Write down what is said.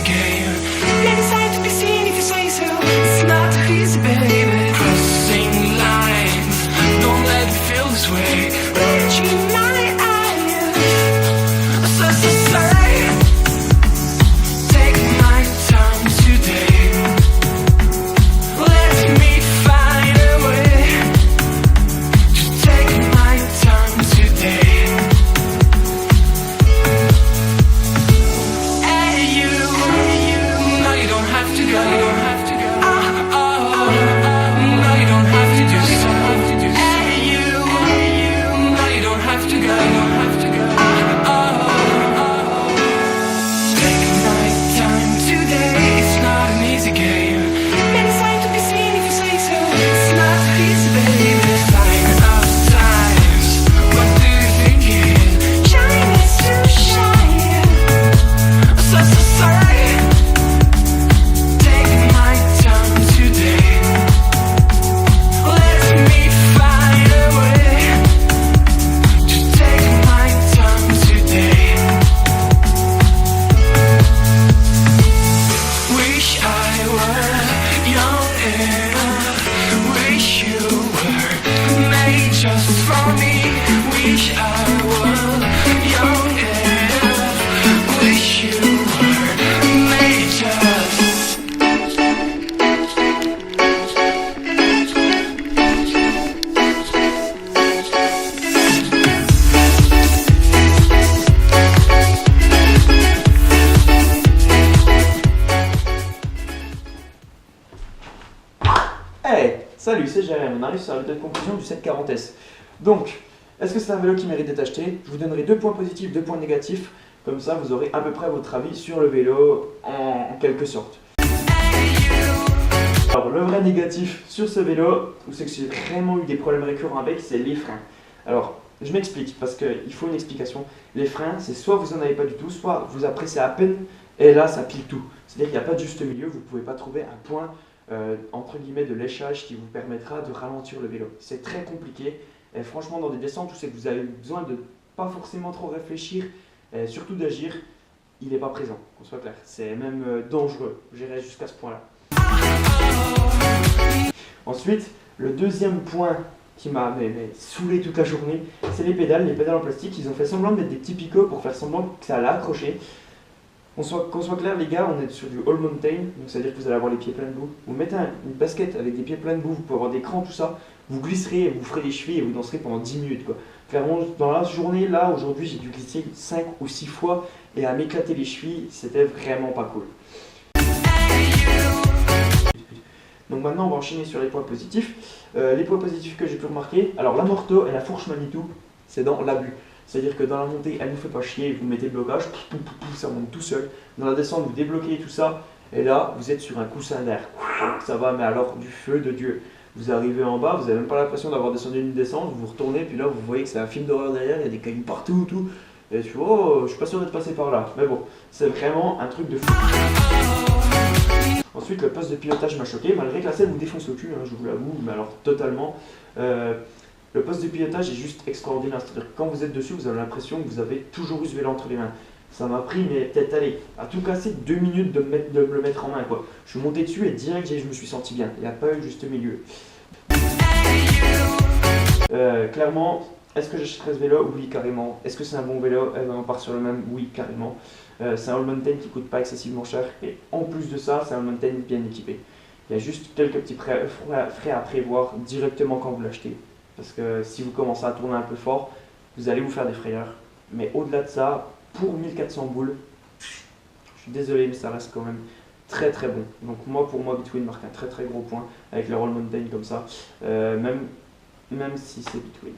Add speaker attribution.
Speaker 1: game. Next time to be seen if you say so. It's not easy, baby. Crossing lines, don't let me feel this way. Reaching my eyes, so sorry. Take my time today. Let me find a way to take my time today. Hey you, no you don't have to go. No you don't have to do so. Hey you, no you don't have to go. Take my time today. It's not an easy game. Many signs to be seen if you say so. It's not easy, baby. Sign of times. What do you think it is? Shine is to shine. So sorry. Take my time today. Let me find a way to take my time today. Wish I were young enough. Wish you were made just for me. Wish I were young enough. Wish you were made just.
Speaker 2: Hey, salut, c'est Jérémy, on arrive sur la méthode de conclusion du 740S. Donc, est-ce que c'est un vélo qui mérite d'être acheté? Je vous donnerai 2 points positifs, 2 points négatifs, comme ça vous aurez à peu près votre avis sur le vélo en quelque sorte. Alors, le vrai négatif sur ce vélo, c'est que j'ai vraiment eu des problèmes récurrents avec, c'est les freins. Alors, je m'explique, parce qu'il faut une explication. Les freins, c'est soit vous n'en avez pas du tout, soit vous appréciez à peine, et là ça pile tout. C'est-à-dire qu'il n'y a pas de juste milieu, vous ne pouvez pas trouver un point entre guillemets de léchage qui vous permettra de ralentir le vélo. C'est très compliqué et franchement dans des descentes où c'est que vous avez besoin de pas forcément trop réfléchir et surtout d'agir, il n'est pas présent, qu'on soit clair. C'est même dangereux, j'irai jusqu'à ce point là. Ensuite, le deuxième point qui m'a saoulé toute la journée, c'est les pédales en plastique. Ils ont fait semblant de mettre des petits picots pour faire semblant que ça allait accrocher. Qu'on soit clair les gars, on est sur du all mountain, donc c'est à dire que vous allez avoir les pieds pleins de boue. Vous mettez une basket avec des pieds pleins de boue, vous pouvez avoir des crans, tout ça, vous glisserez, vous ferez des chevilles et vous danserez pendant 10 minutes quoi. Clairement dans la journée là, aujourd'hui j'ai dû glisser 5 ou 6 fois et à m'éclater les chevilles, c'était vraiment pas cool. Donc maintenant on va enchaîner sur les points positifs. Les points positifs que j'ai pu remarquer, alors la Morteau et la fourche Manitou, c'est dans l'abus. C'est-à-dire que dans la montée, elle ne vous fait pas chier, vous mettez le blocage, ça monte tout seul. Dans la descente, vous débloquez tout ça, et là, vous êtes sur un coussin d'air. Ça va, mais alors du feu de Dieu. Vous arrivez en bas, vous n'avez même pas l'impression d'avoir descendu une descente, vous vous retournez, puis là, vous voyez que c'est un film d'horreur derrière, il y a des cailloux partout, tout. Et tu vois, oh, je suis pas sûr d'être passé par là. Mais bon, c'est vraiment un truc de fou. Ensuite, le poste de pilotage m'a choqué, malgré que la selle vous défonce le cul, hein, je vous l'avoue, mais alors totalement. Le poste de pilotage est juste extraordinaire, c'est-à-dire que quand vous êtes dessus, vous avez l'impression que vous avez toujours eu ce vélo entre les mains. Ça m'a pris, mais peut-être, allez, à tout casser 2 minutes de me le mettre en main, quoi. Je suis monté dessus et direct, je me suis senti bien. Il n'y a pas eu le juste milieu. Clairement, est-ce que j'achèterais ce vélo? Oui, carrément. Est-ce que c'est un bon vélo? Eh ben, on part sur le même, oui, carrément. C'est un all mountain qui coûte pas excessivement cher et en plus de ça, c'est un all mountain bien équipé. Il y a juste quelques petits frais à prévoir directement quand vous l'achetez. Parce que si vous commencez à tourner un peu fort, vous allez vous faire des frayeurs. Mais au-delà de ça, pour 1400 boules, je suis désolé, mais ça reste quand même très très bon. Donc pour moi, Between marque un très très gros point avec le Roll Mountain comme ça, même si c'est Between.